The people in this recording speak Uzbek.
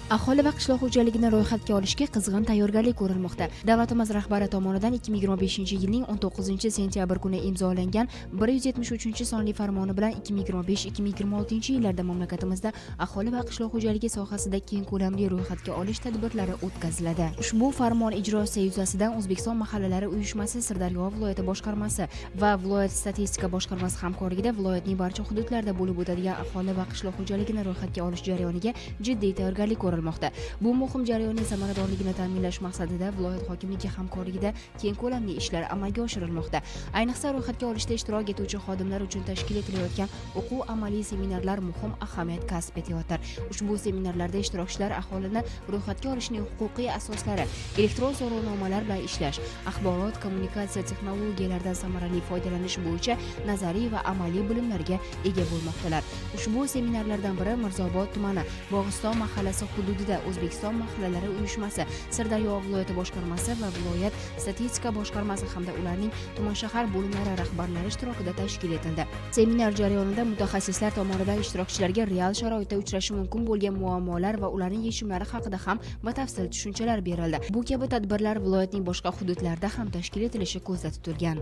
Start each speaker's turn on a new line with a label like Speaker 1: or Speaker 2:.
Speaker 1: Aholi va qishloq xo'jaligini ro'yxatga olishga qizg'in tayyorgarlik ko'rilmoqda. Davlatimiz rahbari tomonidan 2025-yilning 19-sentyabr kuni imzolangan 173-sonli farmoni bilan 2025-2026 yillarda mamlakatimizda aholi va qishloq xo'jaligi sohasida keng ko'lamli ro'yxatga olish tadbirlari o'tkaziladi. Ushbu farmon ijrosi yuzasidan O'zbekiston mahallalari uyushmasi, Sirdaryo viloyati boshqarmasi va viloyat statistika boshqarmasi hamkorligida viloyatning barcha hududlarida bo'lib o'tadigan aholi va qishloq xo'jaligini ro'yxatga olish jarayoniga jiddiy tayyorgarlik ko'rilmoqda. Bu muhim jarayonning samaradorligini ta'minlash maqsadida viloyat hokimligi hamkorligida keng ko'lamli ishlar amalga oshirilmoqda. Ayniqsa ro'yxatga olishda ishtirok etuvchi xodimlar uchun tashkil etilayotgan o'quv amaliy seminarlar muhim ahamiyat kasb etayotir. Ushbu seminarlarda ishtirokchilar aholini ro'yxatga olishning huquqiy asoslari, elektron so'rovnomalar bilan ishlash, axborot kommunikatsiya texnologiyalaridan samarali foydalanish bo'yicha nazariy va amaliy bilimlarga ega bo'lmoqdalar. Ushbu seminarlardan biri Mirzobod tumani, Bog'iston mahallasi hududida O'zbekiston mahallalari uyushmasi, Sirdaryo viloyati boshqarmasi va viloyat statistika boshqarmasi hamda ularning tuman shahar bo'limlari rahbarlari ishtirokida tashkil etildi. Seminar jarayonida mutaxassislar tomonidan ishtirokchilarga real sharoitda uchrashi mumkin bo'lgan muammolar va ularning yechimlari haqida ham batafsil tushunchalar berildi. Bu kabi tadbirlar viloyatning boshqa hududlarida ham tashkil etilishi ko'zda tutilgan.